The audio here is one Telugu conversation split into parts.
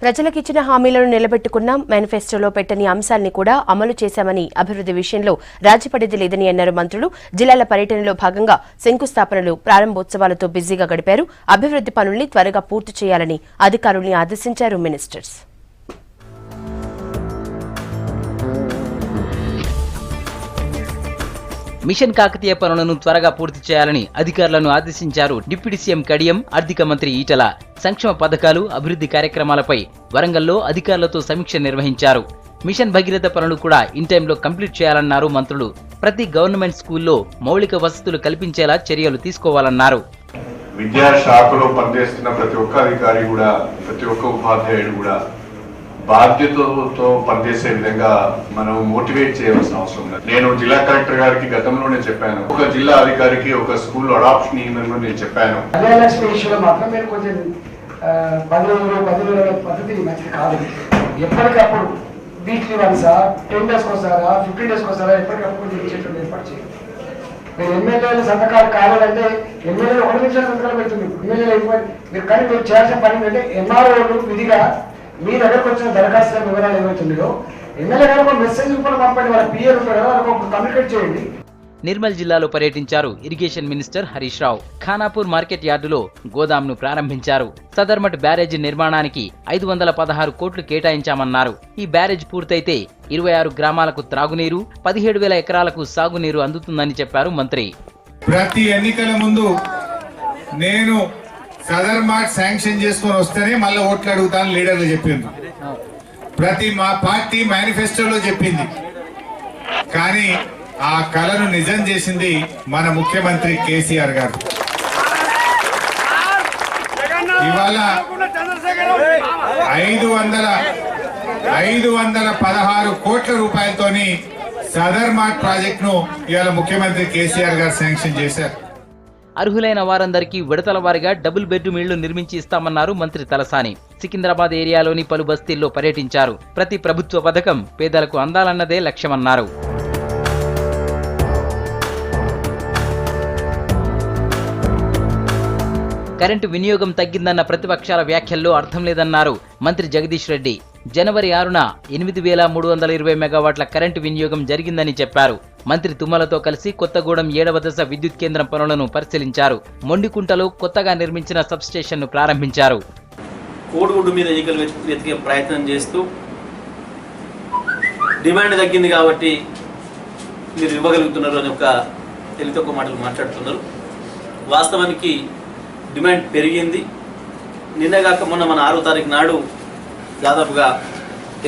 ప్రజలకిచ్చిన హామీలను నిలబెట్టుకున్నాం, మేనిఫెస్టోలో పెట్టని అంశాల్ని కూడా అమలు చేశామని అభివృద్ధి విషయంలో రాజీపడేది లేదని అన్నారు మంత్రులు. జిల్లాల పర్యటనలో భాగంగా శంకుస్థాపనలు, ప్రారంభోత్సవాలతో బిజీగా గడిపారు. అభివృద్ధి పనుల్ని త్వరగా పూర్తి చేయాలని అధికారుల్ని ఆదేశించారు మినిస్టర్స్. మిషన్ కాకతీయ పనులను త్వరగా పూర్తి చేయాలని అధికారులను ఆదేశించారు డిప్యూటీ సీఎం కడియం, ఆర్థిక మంత్రి ఈటల. సంక్షేమ పథకాలు, అభివృద్ధి కార్యక్రమాలపై వరంగల్లో అధికారులతో సమీక్ష నిర్వహించారు. మిషన్ భగీరథ పనులు కూడా ఇన్ టైంలో కంప్లీట్ చేయాలన్నారు మంత్రులు. ప్రతి గవర్నమెంట్ స్కూల్లో మౌలిక వసతులు కల్పించేలా చర్యలు తీసుకోవాలన్నారు. విద్యాశాఖలో పనిచేస్తున్న ప్రతి ఒక్క అధికారి కూడా, ప్రతి ఒక్క ఉపాధ్యాయుడు కూడా బాధ్యతతో పనిచేసే విధంగా మనం మోటివేట్ చేయవలసిన అవసరం ఉంది. నేను జిల్లా కలెక్టర్ గారికి గతంలోనే చెప్పాను, ఒక జిల్లా అధికారికి ఒక స్కూల్ అడాప్షన్ ఇవ్వమని నేను చెప్పాను. మాత్రం మీరు కొంచెం 10 రోజుల పద్ధతి మంచిది కాదు. ఎప్పటికప్పుడు వీక్లీ వన్సా, 10 డేస్కి వస్తారా, 15 డేస్కి వస్తారా, ఎప్పటికప్పుడు ఇచ్చేటువంటి ఏర్పాటు చేయండి. మీరు ఎమ్మెల్యేలు సంతకాలు కావాలంటే ఎమ్మెల్యేలు 1 నిమిషం సంతకాలు పెడుతుంది. ఎమ్మెల్యేలు మీరు కానీ మీరు చేయాల్సిన పని ఏంటంటే ఎంఆర్ఓలు విధిగా మీ దగ్గరకు వచ్చిన దరఖాస్తుల వివరాలు ఏమవుతుందో ఎమ్మెల్యే గారు మెసేజ్ కూడా పంపండి. వాళ్ళ పిఎల్ ఉంటారు కదా, వాళ్ళకి కమ్యూనికేట్ చేయండి. నిర్మల్ జిల్లాలో పర్యటించారు irrigation minister Harish Rao. Khanapur market యార్డులో గోదాంను ప్రారంభించారు. సదర్మట్ బ్యారేజీ నిర్మాణానికి 516 కోట్లు కేటాయించామన్నారు. ఈ బ్యారేజ్ పూర్తయితే 26 గ్రామాలకు త్రాగునీరు, 17,000 ఎకరాలకు సాగునీరు అందుతుందని చెప్పారు మంత్రి. ప్రతి ఎన్నికల ముందు నేను సదర్మాట్ శాంక్షన్ చేసుకొని వస్తేనే మళ్ళీ ఓట్లు అడుగుతాను లీడర్లు చెప్పింది. ప్రతి మా పార్టీ మేనిఫెస్టోలో చెప్పింది. కానీ ఆ కలను నిజం చేసింది మన ముఖ్యమంత్రి కేసీఆర్ గారు. ఇవాళ 516 కోట్ల రూపాయలతోని సదర్మాట్ ప్రాజెక్టును ఇవాళ ముఖ్యమంత్రి కేసీఆర్ గారు శాంక్షన్ చేశారు. అర్హులైన వారందరికీ విడతల వారీగా డబుల్ బెడ్రూమ్ ఇళ్లు నిర్మించి ఇస్తామన్నారు మంత్రి తలసాని. సికింద్రాబాద్ ఏరియాలోని పలు బస్తీల్లో పర్యటించారు. ప్రతి ప్రభుత్వ పథకం పేదలకు అందాలన్నదే లక్ష్యమన్నారు. కరెంటు వినియోగం తగ్గిందన్న ప్రతిపక్షాల వ్యాఖ్యల్లో అర్థం లేదన్నారు మంత్రి జగదీష్ రెడ్డి. జనవరి 6న 8,320 మెగావాట్ల కరెంటు వినియోగం జరిగిందని చెప్పారు. మంత్రి తుమ్మలతో కలిసి కొత్తగూడెం 7వ దశ విద్యుత్ కేంద్రం పనులను పరిశీలించారు. మొండికుంటలో కొత్తగా నిర్మించిన సబ్స్టేషన్ను ప్రారంభించారు. కోడిగుడ్డు మీద ఈగలు వెతికే ప్రయత్నం చేస్తూ డిమాండ్ తగ్గింది కాబట్టి మీరు ఇవ్వగలుగుతున్నారు అని ఒక తెలితొక్క మాటలు మాట్లాడుతున్నారు. వాస్తవానికి డిమాండ్ పెరిగింది. నిన్నగాక మొన్న మన 6వ తారీఖు నాడు దాదాపుగా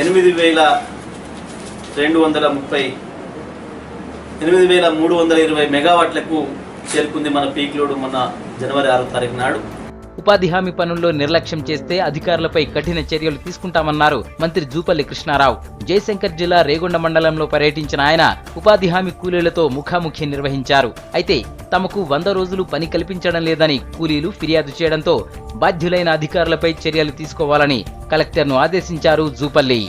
8,320 మెగావాట్లకు చేరుకుంది మన పీక్ లోడ్ మొన్న జనవరి 6వ తారీఖు నాడు. ఉపాధి హామీ పనుల్లో నిర్లక్ష్యం చేస్తే అధికారులపై కఠిన చర్యలు తీసుకుంటామన్నారు మంత్రి జూపల్లి కృష్ణారావు. జయశంకర్ జిల్లా రేగొండ మండలంలో పర్యటించిన ఆయన ఉపాధి హామీ కూలీలతో ముఖాముఖి నిర్వహించారు. అయితే తమకు 100 రోజులు పని కల్పించడం లేదని కూలీలు ఫిర్యాదు చేయడంతో బాధ్యులైన అధికారులపై చర్యలు తీసుకోవాలని కలెక్టర్ను ఆదేశించారు జూపల్లి.